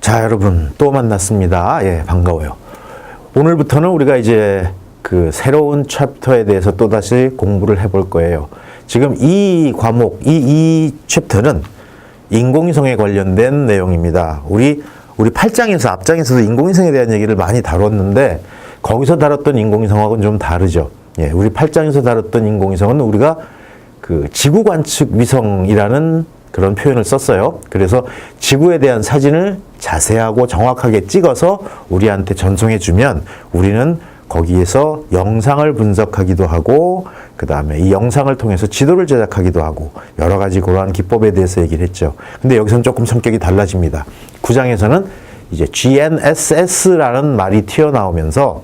자, 여러분 또 만났습니다. 예, 반가워요. 오늘부터는 우리가 이제 그 새로운 챕터에 대해서 또다시 공부를 해볼 거예요. 지금 이 과목, 이 챕터는 인공위성에 관련된 내용입니다. 우리 8장에서 앞장에서도 인공위성에 대한 얘기를 많이 다뤘는데 거기서 다뤘던 인공위성하고는 좀 다르죠. 예, 우리 8장에서 다뤘던 인공위성은 우리가 그 지구 관측 위성이라는 그런 표현을 썼어요. 그래서 지구에 대한 사진을 자세하고 정확하게 찍어서 우리한테 전송해 주면 우리는 거기에서 영상을 분석하기도 하고 그 다음에 이 영상을 통해서 지도를 제작하기도 하고 여러 가지 그러한 기법에 대해서 얘기를 했죠. 근데 여기서는 조금 성격이 달라집니다. 9장에서는 이제 GNSS라는 말이 튀어나오면서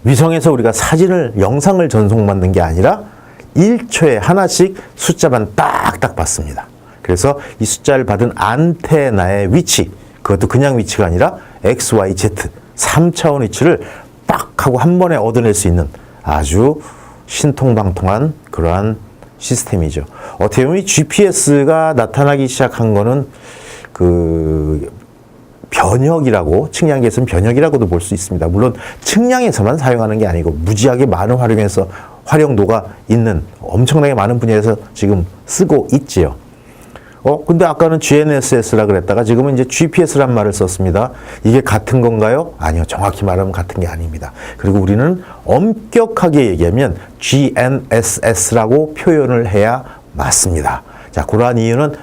위성에서 우리가 사진을, 영상을 전송받는 게 아니라 1초에 하나씩 숫자만 딱딱 받습니다. 그래서 이 숫자를 받은 안테나의 위치, 그것도 그냥 위치가 아니라 X, Y, Z 3차원 위치를 빡 하고 한 번에 얻어낼 수 있는 아주 신통방통한 그러한 시스템이죠. 어떻게 보면 이 GPS가 나타나기 시작한 거는 그 변역이라고, 측량계에서는 변역이라고도 볼 수 있습니다. 물론 측량에서만 사용하는 게 아니고 무지하게 많은 활용도가 있는 엄청나게 많은 분야에서 지금 쓰고 있지요. 근데 아까는 GNSS라 그랬다가 지금은 이제 GPS란 말을 썼습니다. 이게 같은 건가요? 아니요. 정확히 말하면 같은 게 아닙니다. 그리고 우리는 엄격하게 얘기하면 GNSS라고 표현을 해야 맞습니다. 자, 그러한 이유는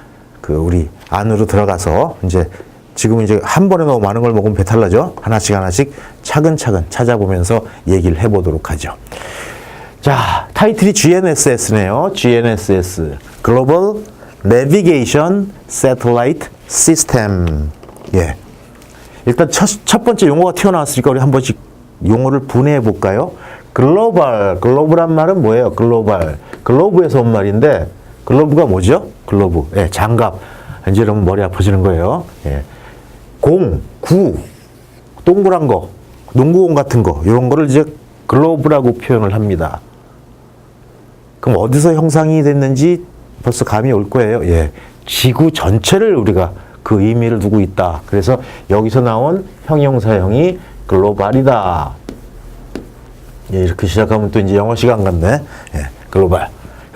우리 안으로 들어가서 지금 이제 한 번에 너무 많은 걸 먹으면 배탈 나죠? 하나씩 차근차근 찾아보면서 얘기를 해보도록 하죠. 자, 타이틀이 GNSS네요. GNSS. Global Navigation Satellite System. 예. 일단 첫 번째 용어가 튀어나왔으니까 우리 한 번씩 용어를 분해해 볼까요? 글로벌한 말은 뭐예요? 글로브에서 온 말인데, 글로브가 뭐죠? 글로브. 예, 장갑. 이제 여러분 머리 아파지는 거예요. 예. 구, 동그란 거, 농구공 같은 거, 이런 거를 이제 글로브라고 표현을 합니다. 그럼 어디서 형성이 됐는지 벌써 감이 올 거예요. 예. 지구 전체를 우리가 그 의미를 두고 있다. 그래서 여기서 나온 형용사형이 글로벌이다. 예, 이렇게 시작하면 또 이제 영어 시간 같네. 예, 글로벌.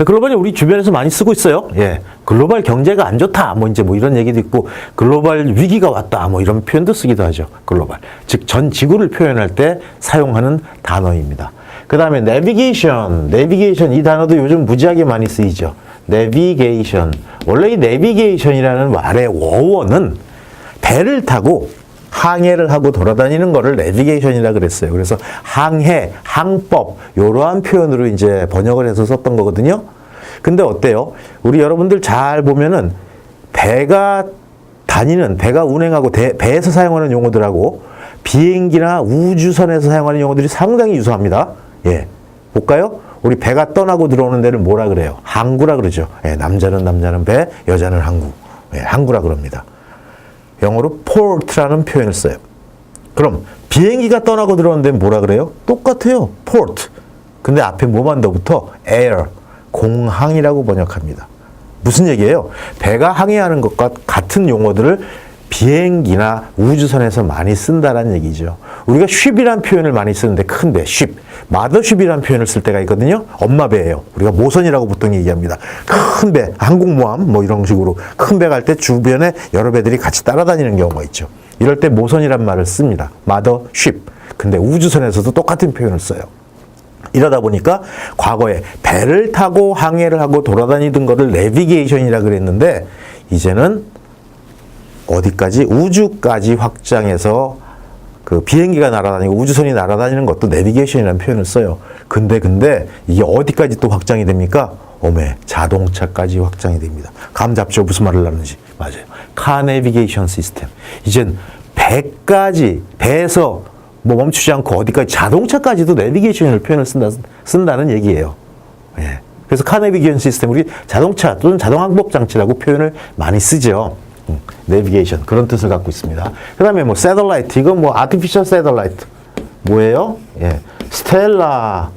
글로벌이 우리 주변에서 많이 쓰고 있어요. 예. 글로벌 경제가 안 좋다. 뭐 이런 얘기도 있고, 글로벌 위기가 왔다. 뭐 이런 표현도 쓰기도 하죠. 글로벌. 즉, 전 지구를 표현할 때 사용하는 단어입니다. 그 다음에 내비게이션. 이 단어도 요즘 무지하게 많이 쓰이죠. 내비게이션. 원래 이 내비게이션이라는 말의 어원은 배를 타고 항해를 하고 돌아다니는 거를 내비게이션이라 그랬어요. 그래서 항해, 항법, 이러한 표현으로 이제 번역을 해서 썼던 거거든요. 근데 어때요? 우리 여러분들 잘 보면은 배가 운행하고 배에서 사용하는 용어들하고 비행기나 우주선에서 사용하는 용어들이 상당히 유사합니다. 예. 볼까요? 우리 배가 떠나고 들어오는 데를 뭐라 그래요? 항구라 그러죠. 예, 남자는 배, 여자는 항구. 예, 항구라 그럽니다. 영어로 port라는 표현을 써요. 그럼 비행기가 떠나고 들어오는 데는 뭐라 그래요? 똑같아요. port. 근데 앞에 뭐만 더 붙어? air. 공항이라고 번역합니다. 무슨 얘기예요? 배가 항해하는 것과 같은 용어들을 비행기나 우주선에서 많이 쓴다는 얘기죠. 우리가 ship이라는 표현을 많이 쓰는데 큰 배, ship. mothership이라는 표현을 쓸 때가 있거든요. 엄마 배예요. 우리가 모선이라고 보통 얘기합니다. 큰 배, 항공모함 뭐 이런 식으로 큰 배 갈 때 주변에 여러 배들이 같이 따라다니는 경우가 있죠. 이럴 때 모선이란 말을 씁니다. mothership. 근데 우주선에서도 똑같은 표현을 써요. 이러다 보니까 과거에 배를 타고 항해를 하고 돌아다니던 거를 내비게이션이라 그랬는데 이제는 어디까지? 우주까지 확장해서 그 비행기가 날아다니고 우주선이 날아다니는 것도 내비게이션이라는 표현을 써요. 근데 이게 어디까지 또 확장이 됩니까? 자동차까지 확장이 됩니다. 감 잡죠? 무슨 말을 하는지. 맞아요. 카 내비게이션 시스템. 이젠 배에서 뭐 멈추지 않고 어디까지 자동차까지도 내비게이션을 표현을 쓴다는 얘기예요. 예. 그래서 카 내비게이션 시스템, 우리 자동차 또는 자동항법 장치라고 표현을 많이 쓰죠. 내비게이션, 그런 뜻을 갖고 있습니다. 그 다음에 새들라이트, 이건 아티피셜 새들라이트. 뭐예요? 예. 스텔라.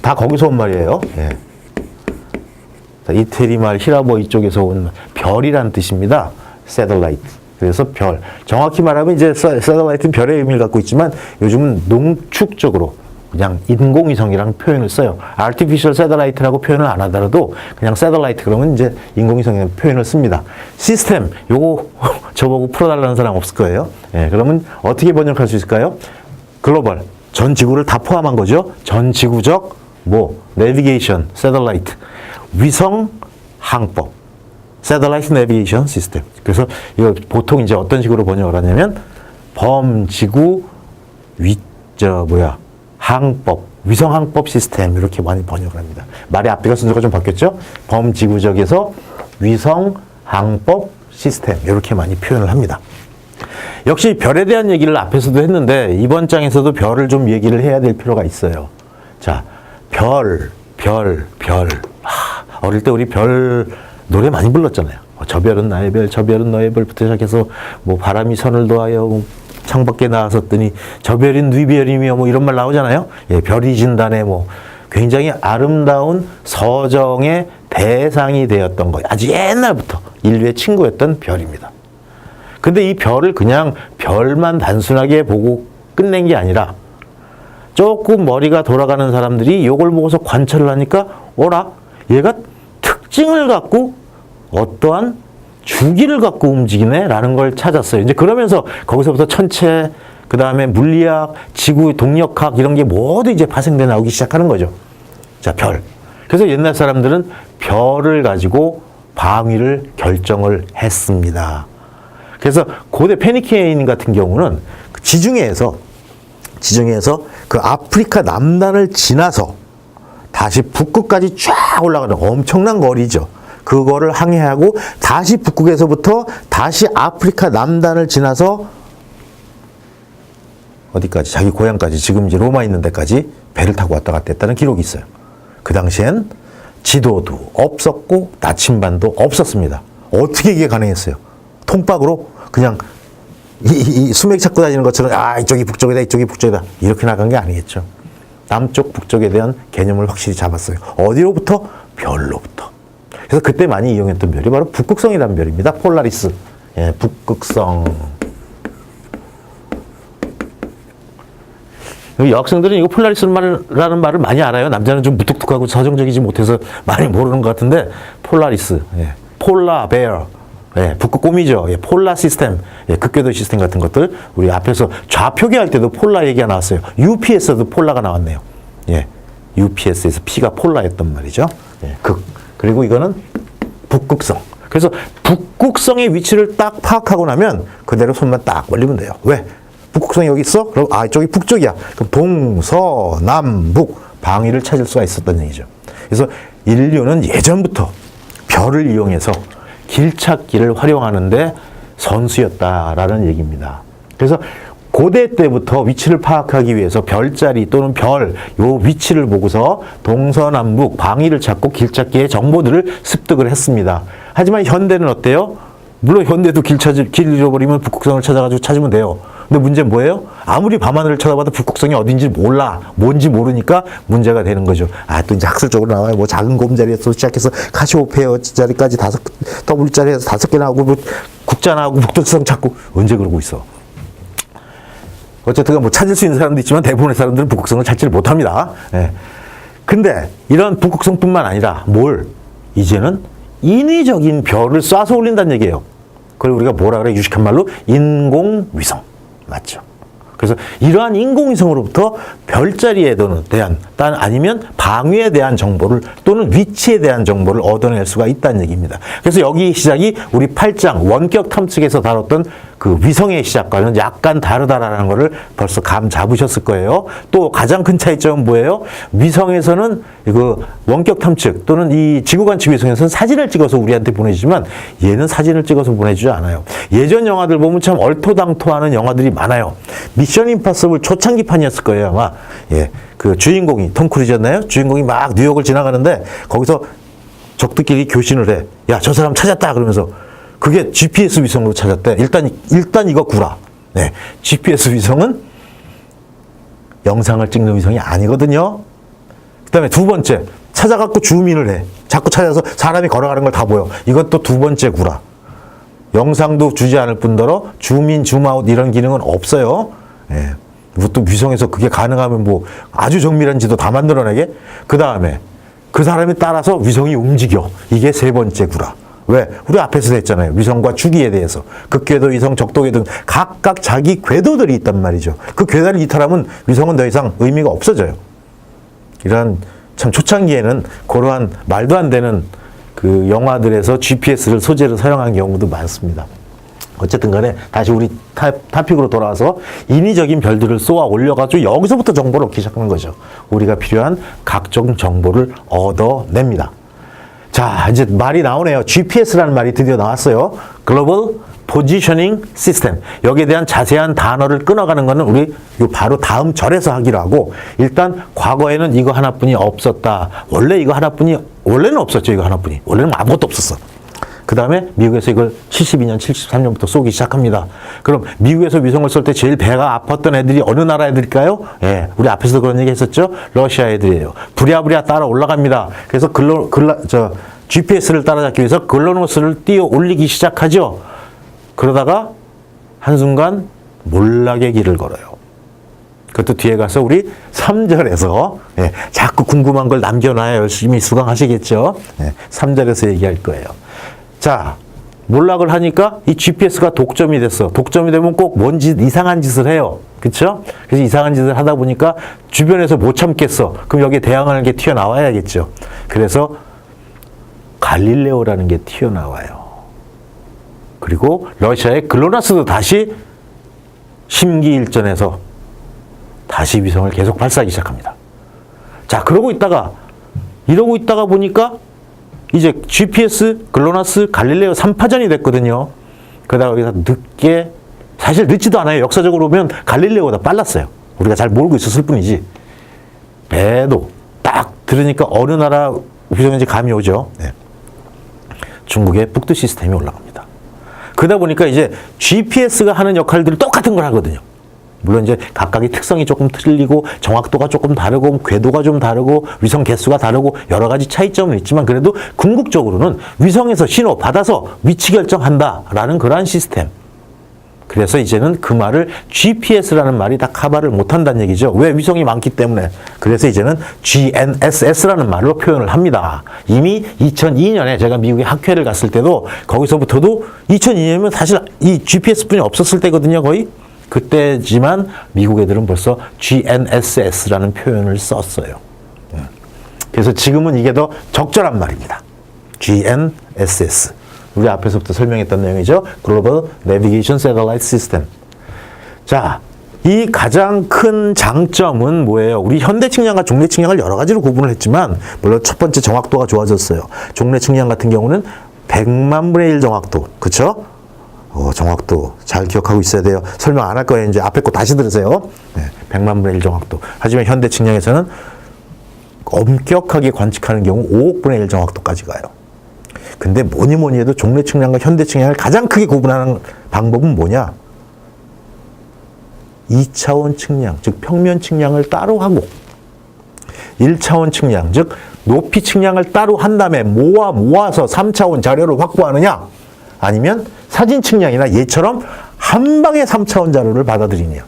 다 거기서 온 말이에요. 예. 이태리 말 히라보 이쪽에서 온 별이란 뜻입니다. 새들라이트. 그래서 별. 정확히 말하면 이제 새들라이트는 별의 의미를 갖고 있지만 요즘은 농축적으로 그냥 인공위성이라는 표현을 써요. artificial satellite라고 표현을 안 하더라도 그냥 satellite 그러면 이제 인공위성이라는 표현을 씁니다. 시스템, 요거 저보고 풀어달라는 사람 없을 거예요. 예, 그러면 어떻게 번역할 수 있을까요? 글로벌, 전 지구를 다 포함한 거죠. 전 지구적 내비게이션, 새들라이트, 위성 항법, 새들라이트 내비게이션 시스템. 그래서 이거 보통 이제 어떤 식으로 번역을 하냐면 범지구 항법, 위성 항법 시스템 이렇게 많이 번역을 합니다. 말의 앞뒤가 순서가 좀 바뀌었죠? 범지구적에서 위성 항법 시스템 이렇게 많이 표현을 합니다. 역시 별에 대한 얘기를 앞에서도 했는데 이번 장에서도 별을 좀 얘기를 해야 될 필요가 있어요. 자, 별. 어릴 때 우리 별 노래 많이 불렀잖아요. 저 별은 나의 별, 저 별은 너의 별부터 시작해서 바람이 선을 도하여 창밖에 나왔었더니 저 별인 네 별이며 이런 말 나오잖아요. 예, 별이 진단에 굉장히 아름다운 서정의 대상이 되었던 거예요. 아주 옛날부터 인류의 친구였던 별입니다. 근데 이 별을 그냥 별만 단순하게 보고 끝낸 게 아니라 조금 머리가 돌아가는 사람들이 이걸 보고서 관찰을 하니까 얘가 특징을 갖고 어떠한 주기를 갖고 움직이네 라는 걸 찾았어요. 이제 그러면서 거기서부터 천체, 그 다음에 물리학, 지구 동력학 이런 게 모두 이제 파생돼 나오기 시작하는 거죠. 자, 별. 그래서 옛날 사람들은 별을 가지고 방위를 결정을 했습니다. 그래서 고대 페니케인 같은 경우는 지중해에서 그 아프리카 남단을 지나서 다시 북극까지 쫙 올라가는 엄청난 거리죠. 그거를 항해하고 다시 북극에서부터 다시 아프리카 남단을 지나서 어디까지? 자기 고향까지, 지금 이제 로마 있는 데까지 배를 타고 왔다 갔다 했다는 기록이 있어요. 그 당시엔 지도도 없었고 나침반도 없었습니다. 어떻게 이게 가능했어요? 통박으로 그냥 이 수맥 찾고 다니는 것처럼 이쪽이 북쪽이다, 이쪽이 북쪽이다 이렇게 나간 게 아니겠죠. 남쪽, 북쪽에 대한 개념을 확실히 잡았어요. 어디로부터? 별로부터. 그래서 그때 많이 이용했던 별이 바로 북극성이라는 별입니다. 폴라리스. 예, 북극성. 여학생들은 이거 폴라리스라는 말을 많이 알아요. 남자는 좀 무뚝뚝하고 서정적이지 못해서 많이 모르는 것 같은데 폴라리스. 예, 폴라 베어. 예, 북극곰이죠. 예, 폴라 시스템, 예, 극궤도 시스템 같은 것들 우리 앞에서 좌표계 할 때도 폴라 얘기가 나왔어요. UPS에도 폴라가 나왔네요. 예, UPS에서 P가 폴라였단 말이죠. 예, 그리고 이거는 북극성. 그래서 북극성의 위치를 딱 파악하고 나면 그대로 손만 딱 벌리면 돼요. 왜? 북극성이 여기 있어? 그럼 이쪽이 북쪽이야. 그럼 동서남북 방위를 찾을 수가 있었던 얘기죠. 그래서 인류는 예전부터 별을 이용해서 길찾기를 활용하는데 선수였다라는 얘기입니다. 그래서 고대 때부터 위치를 파악하기 위해서 별자리 또는 별, 요 위치를 보고서 동서남북 방위를 찾고 길찾기의 정보들을 습득을 했습니다. 하지만 현대는 어때요? 물론 현대도 길 잃어버리면 북극성을 찾아가지고 찾으면 돼요. 근데 문제는 뭐예요? 아무리 밤하늘을 쳐다봐도 북극성이 어딘지 몰라. 뭔지 모르니까 문제가 되는 거죠. 또 이제 학술적으로 나와요. 작은 곰자리에서 시작해서 카시오페어 자리까지 W자리에서 5개 나오고, 국자 나오고, 북극성 찾고, 언제 그러고 있어? 어쨌든 찾을 수 있는 사람도 있지만 대부분의 사람들은 북극성을 찾지를 못합니다. 예. 근데 이런 북극성뿐만 아니라 이제는 인위적인 별을 쏴서 올린다는 얘기예요. 그걸 우리가 뭐라 그래? 유식한 말로 인공위성. 맞죠? 그래서 이러한 인공위성으로부터 별자리에 대한 아니면 방위에 대한 정보를 또는 위치에 대한 정보를 얻어낼 수가 있다는 얘기입니다. 그래서 여기 시작이 우리 8장 원격 탐측에서 다뤘던 그 위성의 시작과는 약간 다르다라는 것을 벌써 감 잡으셨을 거예요. 또 가장 큰 차이점은 뭐예요? 위성에서는 그 원격 탐측 또는 이 지구관측 위성에서는 사진을 찍어서 우리한테 보내주지만 얘는 사진을 찍어서 보내주지 않아요. 예전 영화들 보면 참 얼토당토하는 영화들이 많아요. 미션 임파서블 초창기판이었을 거예요, 아마. 예. 그 주인공이, 톰 크루즈였나요? 주인공이 막 뉴욕을 지나가는데 거기서 적들끼리 교신을 해. 야, 저 사람 찾았다! 그러면서 그게 GPS 위성으로 찾았대. 일단 이거 구라. 네. GPS 위성은 영상을 찍는 위성이 아니거든요. 그 다음에 두 번째, 찾아갖고 줌인을 해. 자꾸 찾아서 사람이 걸어가는 걸 다 보여. 이것도 두 번째 구라. 영상도 주지 않을 뿐더러 줌인, 줌아웃 이런 기능은 없어요. 예. 또 위성에서 그게 가능하면 뭐 아주 정밀한 지도 다 만들어내게? 그 다음에 그 사람에 따라서 위성이 움직여. 이게 세 번째 구라. 왜? 우리 앞에서 했잖아요. 위성과 주기에 대해서. 극궤도 위성, 적도궤도 각각 자기 궤도들이 있단 말이죠. 그 궤도를 이탈하면 위성은 더 이상 의미가 없어져요. 이런 참 초창기에는 그러한 말도 안 되는 그 영화들에서 GPS를 소재로 사용한 경우도 많습니다. 어쨌든 간에 다시 우리 타픽으로 돌아와서 인위적인 별들을 쏘아 올려가지고 여기서부터 정보를 얻기 시작하는 거죠. 우리가 필요한 각종 정보를 얻어냅니다. 자, 이제 말이 나오네요. GPS라는 말이 드디어 나왔어요. Global Positioning System. 여기에 대한 자세한 단어를 끊어가는 거는 우리 바로 다음 절에서 하기로 하고, 일단 과거에는 이거 하나뿐이 없었다. 원래 이거 하나뿐이, 원래는 없었죠. 이거 하나뿐이. 원래는 아무것도 없었어. 그 다음에 미국에서 이걸 72년, 73년부터 쏘기 시작합니다. 그럼 미국에서 위성을 쏠 때 제일 배가 아팠던 애들이 어느 나라 애들일까요? 예, 우리 앞에서도 그런 얘기 했었죠? 러시아 애들이에요. 부랴부랴 따라 올라갑니다. 그래서 GPS를 따라잡기 위해서 글로노스를 띄어 올리기 시작하죠. 그러다가 한순간 몰락의 길을 걸어요. 그것도 뒤에 가서 우리 3절에서 예, 자꾸 궁금한 걸 남겨놔야 열심히 수강하시겠죠. 예, 3절에서 얘기할 거예요. 자, 몰락을 하니까 이 GPS가 독점이 됐어. 독점이 되면 꼭 뭔지 이상한 짓을 해요. 그쵸? 그래서 이상한 짓을 하다 보니까 주변에서 못 참겠어. 그럼 여기에 대항하는 게 튀어나와야겠죠. 그래서 갈릴레오라는 게 튀어나와요. 그리고 러시아의 글로나스도 다시 심기일전에서 다시 위성을 계속 발사하기 시작합니다. 자, 이러고 있다가 보니까 이제 GPS, 글로나스, 갈릴레오 3파전이 됐거든요. 그러다가 여기서 늦게, 사실 늦지도 않아요. 역사적으로 보면 갈릴레오보다 빨랐어요. 우리가 잘 모르고 있었을 뿐이지. 배도 딱 들으니까 어느 나라 위성인지 감이 오죠. 네. 중국의 북두 시스템이 올라갑니다. 그러다 보니까 이제 GPS가 하는 역할들을 똑같은 걸 하거든요. 물론 이제 각각의 특성이 조금 틀리고 정확도가 조금 다르고 궤도가 좀 다르고 위성 개수가 다르고 여러 가지 차이점은 있지만 그래도 궁극적으로는 위성에서 신호 받아서 위치 결정한다라는 그러한 시스템. 그래서 이제는 그 말을 GPS라는 말이 다 커버를 못한다는 얘기죠. 왜? 위성이 많기 때문에. 그래서 이제는 GNSS라는 말로 표현을 합니다. 이미 2002년에 제가 미국에 학회를 갔을 때도 거기서부터도 2002년이면 사실 이 GPS뿐이 없었을 때거든요. 거의. 그때지만 미국 애들은 벌써 GNSS라는 표현을 썼어요. 그래서 지금은 이게 더 적절한 말입니다. GNSS. 우리 앞에서부터 설명했던 내용이죠. Global Navigation Satellite System. 자, 이 가장 큰 장점은 뭐예요? 우리 현대 측량과 종래 측량을 여러 가지로 구분을 했지만 물론 첫 번째 정확도가 좋아졌어요. 종래 측량 같은 경우는 100만 분의 1 정확도. 그쵸? 정확도 잘 기억하고 있어야 돼요. 설명 안 할 거예요. 이제 앞에 거 다시 들으세요. 네, 100만 분의 1 정확도. 하지만 현대 측량에서는 엄격하게 관측하는 경우 5억 분의 1 정확도까지 가요. 근데 뭐니 해도 종래 측량과 현대 측량을 가장 크게 구분하는 방법은 뭐냐? 2차원 측량, 즉 평면 측량을 따로 하고 1차원 측량, 즉 높이 측량을 따로 한 다음에 모아서 3차원 자료를 확보하느냐? 아니면 사진 측량이나 얘처럼 한 방에 3차원 자료를 받아들이냐.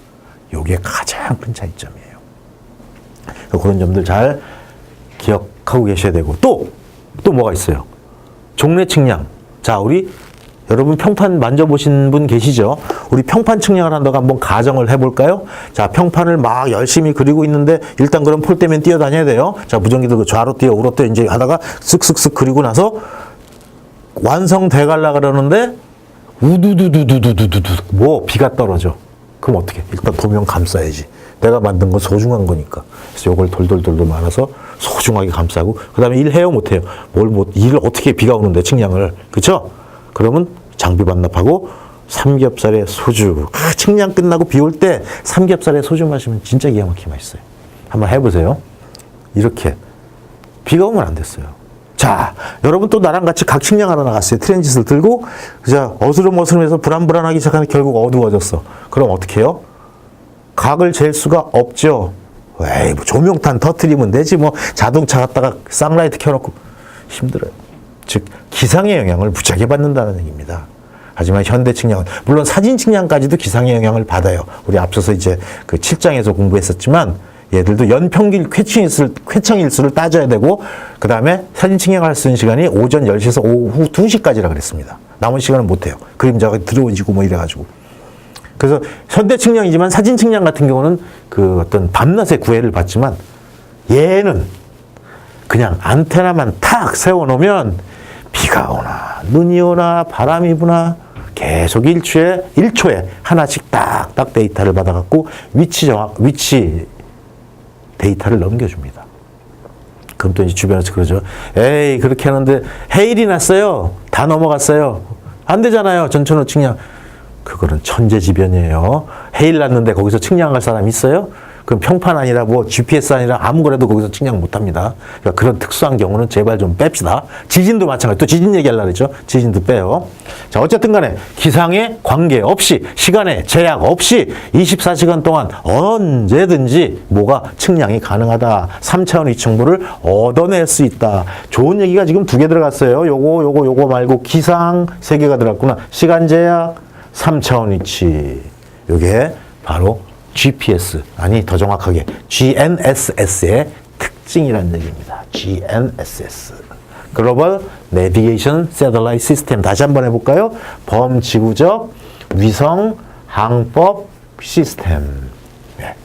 이게 가장 큰 차이점이에요. 그런 점들 잘 기억하고 계셔야 되고 또 뭐가 있어요? 종래 측량. 자, 우리 여러분 평판 만져보신 분 계시죠? 우리 평판 측량을 한다고 한번 가정을 해볼까요? 자, 평판을 막 열심히 그리고 있는데 일단 그럼 폴대면 뛰어다녀야 돼요. 자, 무전기도 그 좌로 뛰어 우로 뛰어 이제 하다가 쓱쓱쓱 그리고 나서 완성돼 갈라 그러는데 우두두두두두두두 뭐 비가 떨어져. 그럼 어떻게? 일단 도면 감싸야지. 내가 만든 건 소중한 거니까. 그래서 요걸 돌돌돌돌 말아서 소중하게 감싸고 그 다음에 일해요 못해요? 일을 어떻게 비가 오는데 측량을. 그쵸? 그러면 장비 반납하고 삼겹살에 소주. 측량 끝나고 비 올 때 삼겹살에 소주 마시면 진짜 기가 막히게 맛있어요. 한번 해보세요. 이렇게 비가 오면 안 됐어요. 자, 여러분 또 나랑 같이 각 측량하러 나갔어요. 트랜짓을 들고 그저 어스름어스름해서 불안불안하기 시작하는데 결국 어두워졌어. 그럼 어떻게 해요? 각을 잴 수가 없죠. 에이, 뭐 조명탄 터트리면 되지. 뭐 자동차 갖다가 쌍라이트 켜놓고 힘들어요. 즉 기상의 영향을 무지하게 받는다는 얘기입니다. 하지만 현대 측량은 물론 사진 측량까지도 기상의 영향을 받아요. 우리 앞서서 이제 그 7장에서 공부했었지만 얘들도 연평균 쾌청일수를 따져야 되고 그 다음에 사진 측량할 수 있는 시간이 오전 10시에서 오후 2시까지라 그랬습니다. 남은 시간은 못해요. 그림자가 들어오지고 뭐 이래가지고. 그래서 현대 측량이지만 사진 측량 같은 경우는 그 어떤 밤낮의 구애를 받지만 얘는 그냥 안테나만 탁 세워놓으면 비가 오나 눈이 오나 바람이 부나 계속 1초에 하나씩 딱딱 데이터를 받아갖고 위치 데이터를 넘겨줍니다. 그럼 또 이제 주변에서 그러죠. 에이, 그렇게 하는데 해일이 났어요. 다 넘어갔어요. 안 되잖아요. 전천후 측량. 그거는 천재지변이에요. 해일 났는데 거기서 측량할 사람 있어요? 그럼 평판 아니라 뭐 GPS 아니라 아무거라도 거기서 측량 못 합니다. 그러니까 그런 특수한 경우는 제발 좀 뺍시다. 지진도 마찬가지. 또 지진 얘기하려고 그랬죠. 지진도 빼요. 자, 어쨌든 간에 기상에 관계없이 시간에 제약 없이 24시간 동안 언제든지 뭐가 측량이 가능하다. 3차원 위층보를 얻어낼 수 있다. 좋은 얘기가 지금 2개 들어갔어요. 요거 말고 기상 3개가 들어갔구나. 시간 제약, 3차원 위치. 요게 바로 GPS, 아니 더 정확하게 GNSS의 특징이라는 얘기입니다. GNSS. 글로벌 내비게이션 세틀라이트 시스템. 다시 한번 해볼까요? 범지구적 위성 항법 시스템. 네.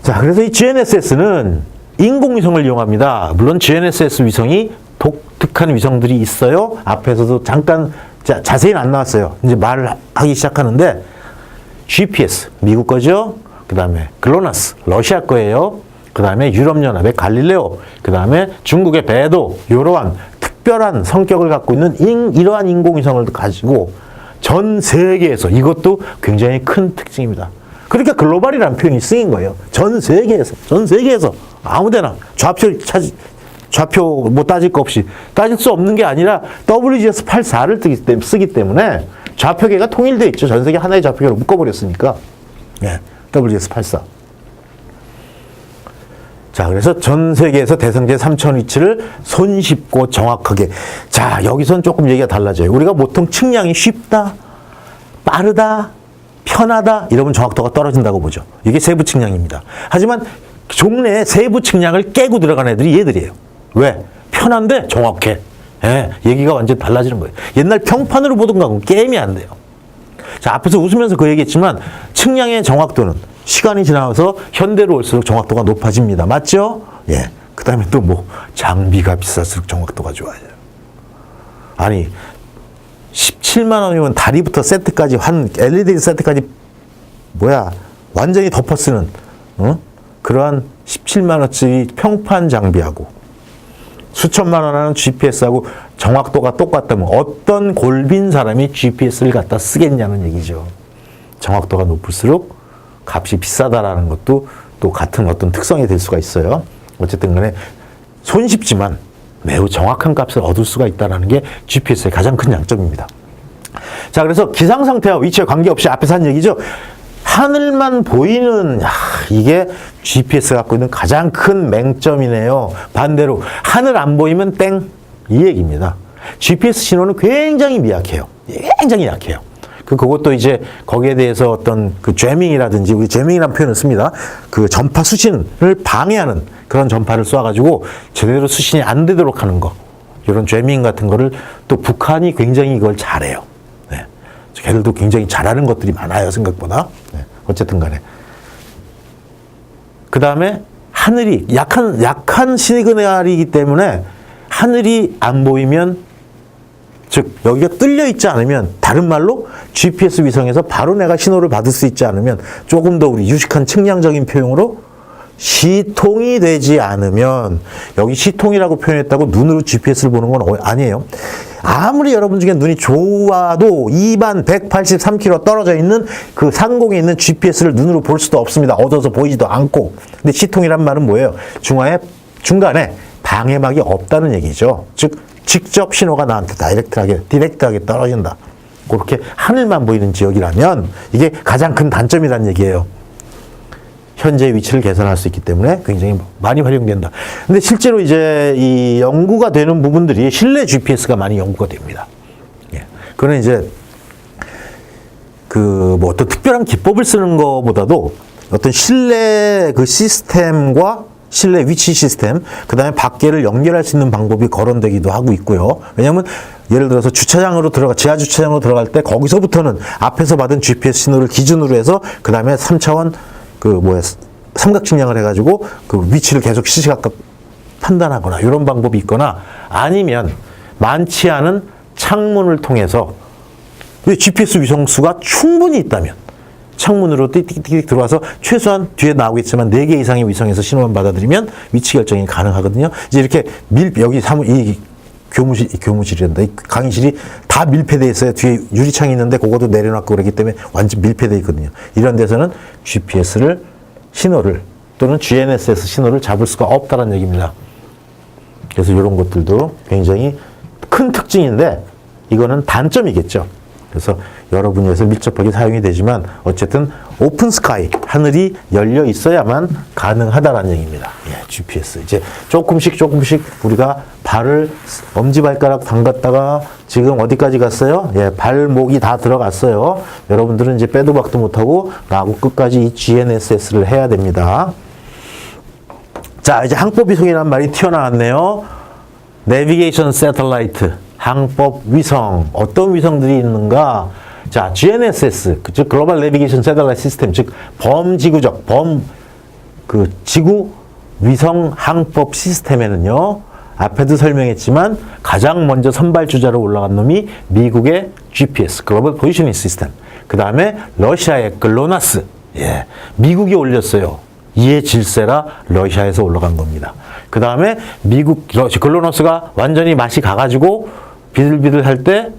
자, 그래서 이 GNSS는 인공위성을 이용합니다. 물론 GNSS 위성이 독특한 위성들이 있어요. 앞에서도 잠깐 자세히는 안 나왔어요. 이제 말을 하기 시작하는데 GPS, 미국 거죠. 그 다음에 글로나스, 러시아 거예요. 그 다음에 유럽연합의 갈릴레오, 그 다음에 중국의 배도, 이러한 특별한 성격을 갖고 있는 이러한 인공위성을 가지고 전 세계에서, 이것도 굉장히 큰 특징입니다. 그러니까 글로벌이라는 표현이 쓰인 거예요. 전 세계에서 아무데나 좌표 뭐 따질 거 없이 따질 수 없는 게 아니라 WGS84를 쓰기 때문에 좌표계가 통일되어 있죠. 전 세계 하나의 좌표계로 묶어버렸으니까. 예, WGS84. 자, 그래서 전 세계에서 대성제 3차원 위치를 손쉽고 정확하게. 자, 여기선 조금 얘기가 달라져요. 우리가 보통 측량이 쉽다, 빠르다, 편하다 이러면 정확도가 떨어진다고 보죠. 이게 세부 측량입니다. 하지만 종래에 세부 측량을 깨고 들어간 애들이 얘들이에요. 왜? 편한데 정확해. 예, 얘기가 완전 달라지는 거예요. 옛날 평판으로 보던 거하고 게임이 안 돼요. 자, 앞에서 웃으면서 그 얘기했지만 측량의 정확도는 시간이 지나서 현대로 올수록 정확도가 높아집니다. 맞죠? 예. 그 다음에 또 뭐 장비가 비쌀수록 정확도가 좋아져요. 아니 17만 원이면 다리부터 세트까지 LED 세트까지 완전히 덮어쓰는 그러한 17만 원짜리 평판 장비하고 수천만 원 하는 GPS하고 정확도가 똑같다면 어떤 골빈 사람이 GPS를 갖다 쓰겠냐는 얘기죠. 정확도가 높을수록 값이 비싸다라는 것도 또 같은 어떤 특성이 될 수가 있어요. 어쨌든 간에 손쉽지만 매우 정확한 값을 얻을 수가 있다는 게 GPS의 가장 큰 장점입니다. 자, 그래서 기상 상태와 위치에 관계없이 앞에서 한 얘기죠. 하늘만 보이는, 이게 GPS가 갖고 있는 가장 큰 맹점이네요. 반대로 하늘 안 보이면 땡, 이 얘기입니다. GPS 신호는 굉장히 미약해요. 굉장히 약해요. 그것도 이제 거기에 대해서 어떤 그 재밍이라든지, 우리 재밍이라는 표현을 씁니다. 그 전파 수신을 방해하는 그런 전파를 쏴가지고 제대로 수신이 안 되도록 하는 거. 이런 재밍 같은 거를 또 북한이 굉장히 이걸 잘해요. 네. 걔들도 굉장히 잘하는 것들이 많아요, 생각보다. 네. 어쨌든 간에. 그 다음에 하늘이 약한 시그널이기 때문에 하늘이 안 보이면, 즉 여기가 뚫려 있지 않으면, 다른 말로 GPS 위성에서 바로 내가 신호를 받을 수 있지 않으면, 조금 더 우리 유식한 측량적인 표현으로 시통이 되지 않으면, 여기 시통이라고 표현했다고 눈으로 GPS를 보는 건 아니에요. 아무리 여러분 중에 눈이 좋아도 2만 183km 떨어져 있는 그 상공에 있는 GPS를 눈으로 볼 수도 없습니다. 어두워서 보이지도 않고. 근데 시통이란 말은 뭐예요? 중간에 방해막이 없다는 얘기죠. 즉 직접 신호가 나한테 디렉트하게 떨어진다. 그렇게 하늘만 보이는 지역이라면 이게 가장 큰 단점이라는 얘기예요. 현재 위치를 계산할 수 있기 때문에 굉장히 많이 활용된다. 근데 실제로 이제 이 연구가 되는 부분들이 실내 GPS가 많이 연구가 됩니다. 예. 그거는 이제 그 뭐 어떤 특별한 기법을 쓰는 것보다도 어떤 실내 그 시스템과 실내 위치 시스템, 그 다음에 밖에를 연결할 수 있는 방법이 거론되기도 하고 있고요. 왜냐하면 예를 들어서 주차장으로 지하 주차장으로 들어갈 때 거기서부터는 앞에서 받은 GPS 신호를 기준으로 해서 그 다음에 3차원 삼각 측량을 해가지고 그 위치를 계속 시시각각 판단하거나 이런 방법이 있거나 아니면 많지 않은 창문을 통해서 GPS 위성수가 충분히 있다면 창문으로 띡띡띡 들어와서 최소한 뒤에 나오겠지만 4개 이상의 위성에서 신호만 받아들이면 위치 결정이 가능하거든요. 이제 이렇게 여기 이 교무실이란다. 이 강의실이 다 밀폐되어 있어요. 뒤에 유리창이 있는데 그것도 내려놨고 그러기 때문에 완전 밀폐되어 있거든요. 이런 데서는 신호를 또는 GNSS 신호를 잡을 수가 없다는 얘기입니다. 그래서 이런 것들도 굉장히 큰 특징인데 이거는 단점이겠죠. 그래서 여러 분야에서 밀접하게 사용이 되지만 어쨌든 오픈 스카이, 하늘이 열려 있어야만 가능하다는 얘기입니다. 예, GPS. 이제 조금씩 우리가 엄지발가락 담갔다가 지금 어디까지 갔어요? 예, 발목이 다 들어갔어요. 여러분들은 이제 빼도 박도 못하고 나하고 끝까지 이 GNSS를 해야 됩니다. 자, 이제 항법위성이라는 말이 튀어나왔네요. 내비게이션 새틀라이트. 항법 위성, 어떤 위성들이 있는가? 자, GNSS, 즉 글로벌 내비게이션 새틀라이트 시스템, 즉 범지구적, 지구 위성 항법 시스템에는요. 앞에도 설명했지만 가장 먼저 선발주자로 올라간 놈이 미국의 GPS, 글로벌 포지셔닝 시스템. 그 다음에 러시아의 글로나스. 예, 미국이 올렸어요. 이에 질세라 러시아에서 올라간 겁니다. 그 다음에 글로나스가 완전히 맛이 가가지고 비들비들 할 때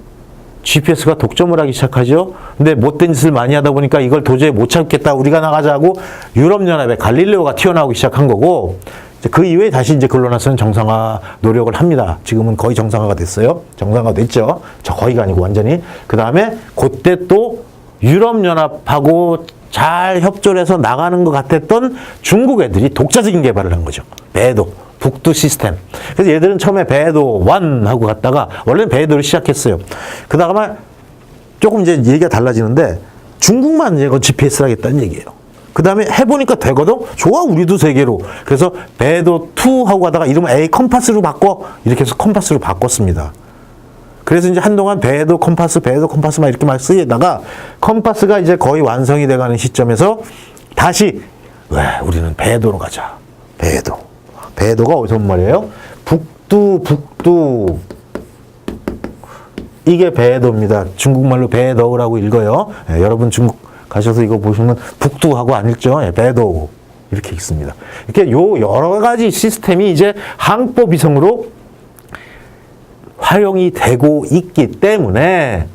GPS가 독점을 하기 시작하죠. 근데 못된 짓을 많이 하다 보니까 이걸 도저히 못 참겠다. 우리가 나가자고 유럽연합의 갈릴레오가 튀어나오기 시작한 거고, 그 이후에 다시 이제 글로나스는 정상화 노력을 합니다. 지금은 거의 정상화가 됐어요. 정상화가 됐죠. 거의가 아니고 완전히. 그 다음에 그때 또 유럽연합하고 잘 협조를 해서 나가는 것 같았던 중국 애들이 독자적인 개발을 한 거죠. 배도. 북두 시스템. 그래서 얘들은 처음에 배도 1 하고 갔다가 원래는 배도를 시작했어요. 그 다음에 조금 이제 얘기가 달라지는데 중국만 이제 GPS를 하겠다는 얘기예요. 그 다음에 해보니까 되거든? 좋아, 우리도 세계로. 그래서 배도 2 하고 가다가 이름을 A 컴파스로 바꿔. 이렇게 해서 컴파스로 바꿨습니다. 그래서 이제 한동안 배도 컴파스 막 이렇게 막 쓰이다가 컴파스가 이제 거의 완성이 돼가는 시점에서 다시 우리는 배도로 가자. 배도가 어디서 온 말이에요? 북두. 이게 배도입니다. 중국말로 배도라고 읽어요. 예, 여러분 중국 가셔서 이거 보시면 북두하고 안 읽죠? 예, 배도. 이렇게 읽습니다. 이렇게 여러 가지 시스템이 이제 항법 위성으로 활용이 되고 있기 때문에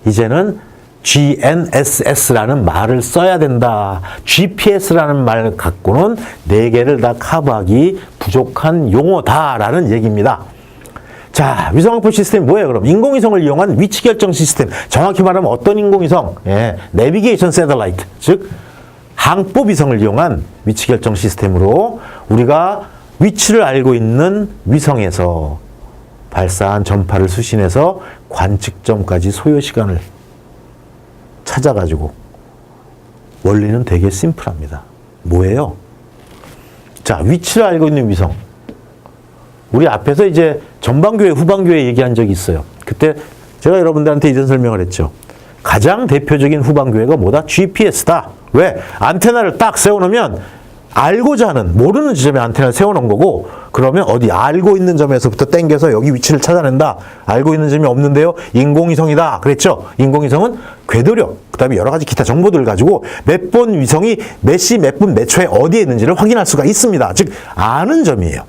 이제는 GNSS라는 말을 써야 된다. GPS라는 말 갖고는 4개를 다 커버하기 부족한 용어다라는 얘기입니다. 자, 위성항법 시스템이 뭐예요, 그럼? 인공위성을 이용한 위치 결정 시스템. 정확히 말하면 어떤 인공위성? 예, 내비게이션 새틀라이트. 즉, 항법 위성을 이용한 위치 결정 시스템으로 우리가 위치를 알고 있는 위성에서 발사한 전파를 수신해서 관측점까지 소요 시간을 찾아가지고 원리는 되게 심플합니다. 뭐예요? 자, 위치를 알고 있는 위성. 우리 앞에서 이제 전방교회, 후방교회 얘기한 적이 있어요. 그때 제가 여러분들한테 이런 설명을 했죠. 가장 대표적인 후방교회가 뭐다? GPS다. 왜? 안테나를 딱 세워놓으면 알고자 하는, 모르는 지점에 안테나를 세워놓은 거고, 그러면 어디 알고 있는 점에서부터 땡겨서 여기 위치를 찾아낸다. 알고 있는 점이 없는데요. 인공위성이다. 그랬죠? 인공위성은 궤도력, 그 다음에 여러 가지 기타 정보들을 가지고 몇 번 위성이 몇 시, 몇 분, 몇 초에 어디에 있는지를 확인할 수가 있습니다. 즉, 아는 점이에요.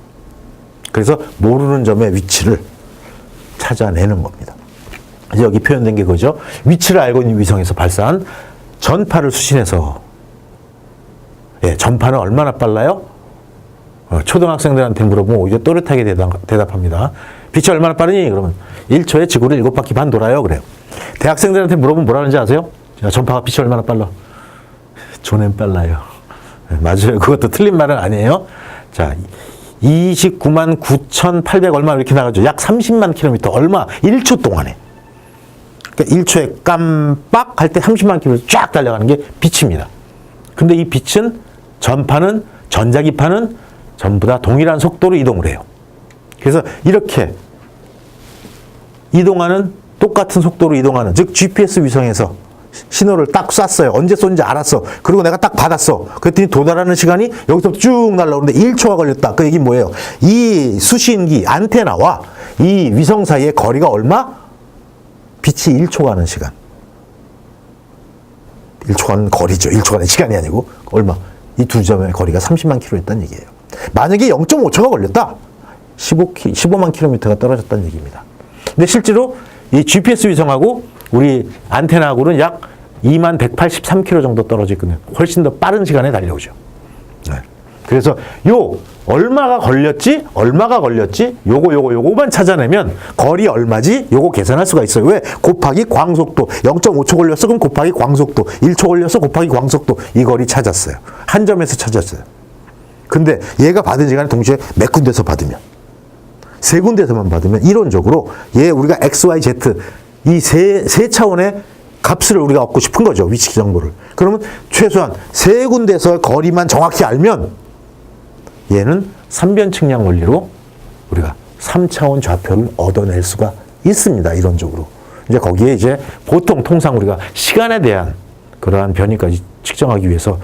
그래서 모르는 점의 위치를 찾아내는 겁니다. 이제 여기 표현된 게 그거죠. 위치를 알고 있는 위성에서 발사한 전파를 수신해서, 예, 전파는 얼마나 빨라요? 초등학생들한테 물어보면 오히려 또렷하게 대답합니다. 빛이 얼마나 빠르니? 그러면 1초에 지구를 7바퀴 반 돌아요. 그래요. 대학생들한테 물어보면 뭐라는지 아세요? 전파가 빛이 얼마나 빨라? 존엔 빨라요. 네, 맞아요. 그것도 틀린 말은 아니에요. 자, 29만 9,800 얼마 이렇게 나가죠. 약 30만 킬로미터 얼마? 1초 동안에. 그러니까 1초에 깜빡 할 때 30만 킬로 쫙 달려가는 게 빛입니다. 근데 이 빛은 전파는, 전자기파는 전부 다 동일한 속도로 이동을 해요. 그래서 이렇게 이동하는, 똑같은 속도로 이동하는, 즉 GPS 위성에서 신호를 딱 쐈어요. 언제 쏜지 알았어. 그리고 내가 딱 받았어. 그랬더니 도달하는 시간이 여기서 쭉 날라오는데 1초가 걸렸다. 그 얘기는 뭐예요? 이 수신기, 안테나와 이 위성 사이의 거리가 얼마? 빛이 1초 가는 시간. 1초 가는 거리죠. 1초 가는 시간이 아니고 얼마? 이 두 점의 거리가 30만 킬로였다는 얘기예요. 만약에 0.5초가 걸렸다. 15만 킬로미터가 떨어졌다는 얘기입니다. 근데 실제로 이 GPS 위성하고 우리 안테나하고는 약 2만 183km 정도 떨어져 있거든요. 훨씬 더 빠른 시간에 달려오죠. 네. 그래서 얼마가 걸렸지? 요거만 찾아내면 거리 얼마지? 요거 계산할 수가 있어요. 왜? 곱하기 광속도. 0.5초 걸렸어? 그럼 곱하기 광속도. 1초 걸렸어? 곱하기 광속도. 이 거리 찾았어요. 한 점에서 찾았어요. 근데 얘가 받은 시간을 동시에 몇 군데서 받으면, 세 군데서만 받으면 이론적으로 우리가 X, Y, Z 이 세 차원의 값을 우리가 얻고 싶은 거죠. 위치 정보를. 그러면 최소한 세 군데서 거리만 정확히 알면 얘는 3변 측량 원리로 우리가 3차원 좌표를 얻어낼 수가 있습니다. 이론적으로. 이제 거기에 이제 보통 통상 우리가 시간에 대한 그러한 변이까지 측정하기 위해서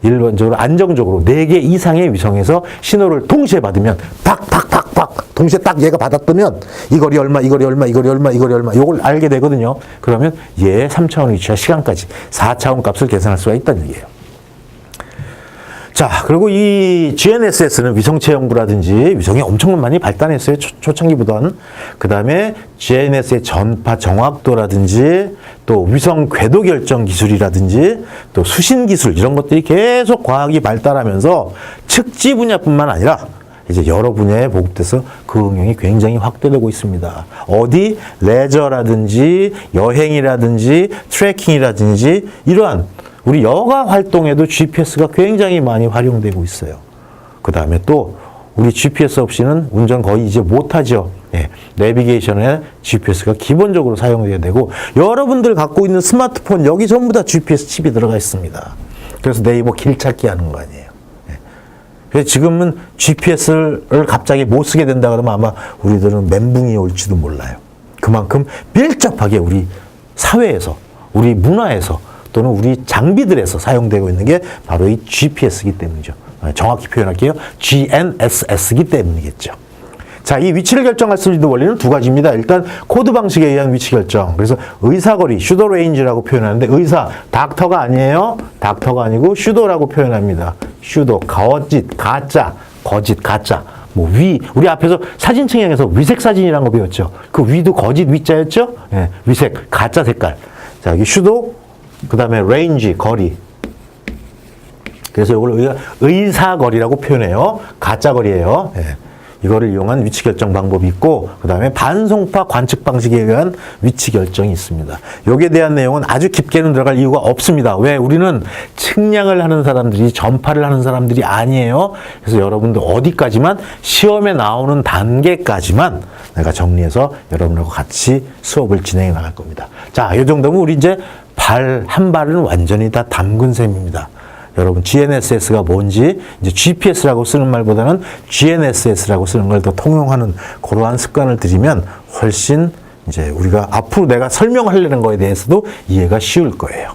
일반적으로 안정적으로 4개 이상의 위성에서 신호를 동시에 받으면 팍팍팍팍 동시에 딱 얘가 받았다면 이 거리 얼마, 이 거리 얼마, 이 거리 얼마, 이 거리 얼마 요걸 알게 되거든요. 그러면 얘의 3차원 위치와 시간까지 4차원 값을 계산할 수가 있다는 얘기예요. 자, 그리고 이 GNSS는 위성체 연구라든지 위성이 엄청 많이 발달했어요. 초창기보다는. 그 다음에 GNSS의 전파 정확도라든지 또 위성 궤도 결정 기술이라든지 또 수신 기술 이런 것들이 계속 과학이 발달하면서 측지 분야뿐만 아니라 이제 여러 분야에 보급돼서 그 응용이 굉장히 확대되고 있습니다. 어디? 레저라든지 여행이라든지 트래킹이라든지 이러한 우리 여가 활동에도 GPS가 굉장히 많이 활용되고 있어요. 그 다음에 또 우리 GPS 없이는 운전 거의 이제 못하죠. 내비게이션에 GPS가 기본적으로 사용돼야 되고 여러분들 갖고 있는 스마트폰 여기 전부 다 GPS 칩이 들어가 있습니다. 그래서 네이버 길 찾기 하는 거 아니에요. 그래서 지금은 GPS를 갑자기 못 쓰게 된다 그러면 아마 우리들은 멘붕이 올지도 몰라요. 그만큼 밀접하게 우리 사회에서, 우리 문화에서 또는 우리 장비들에서 사용되고 있는 게 바로 이 GPS이기 때문이죠. 정확히 표현할게요. GNSS이기 때문이겠죠. 자, 이 위치를 결정할 수 있는 원리는 두 가지입니다. 일단 코드 방식에 의한 위치 결정. 그래서 의사거리, 슈도 레인지라고 표현하는데 의사, 닥터가 아니에요. 닥터가 아니고 슈도라고 표현합니다. 슈도, 거짓, 가짜, 거짓, 가짜. 우리 앞에서 사진 측량에서 위색 사진이라는 거 배웠죠. 그 위도 거짓 위자였죠? 예, 위색, 가짜 색깔. 자, 여기 슈도, 그 다음에 레인지, 거리. 그래서 이걸 우리가 의사거리라고 표현해요. 가짜거리예요. 예. 이거를 이용한 위치 결정 방법이 있고 그 다음에 반송파 관측 방식에 의한 위치 결정이 있습니다. 여기에 대한 내용은 아주 깊게는 들어갈 이유가 없습니다. 왜? 우리는 측량을 하는 사람들이 전파를 하는 사람들이 아니에요. 그래서 여러분들 어디까지만 시험에 나오는 단계까지만 내가 정리해서 여러분하고 같이 수업을 진행해 나갈 겁니다. 자, 이 정도면 우리 이제 한 발은 완전히 다 담근 셈입니다. 여러분 GNSS가 뭔지 이제 GPS라고 쓰는 말보다는 GNSS라고 쓰는 걸 더 통용하는 그러한 습관을 들이면 훨씬 이제 우리가 앞으로 내가 설명하려는 거에 대해서도 이해가 쉬울 거예요.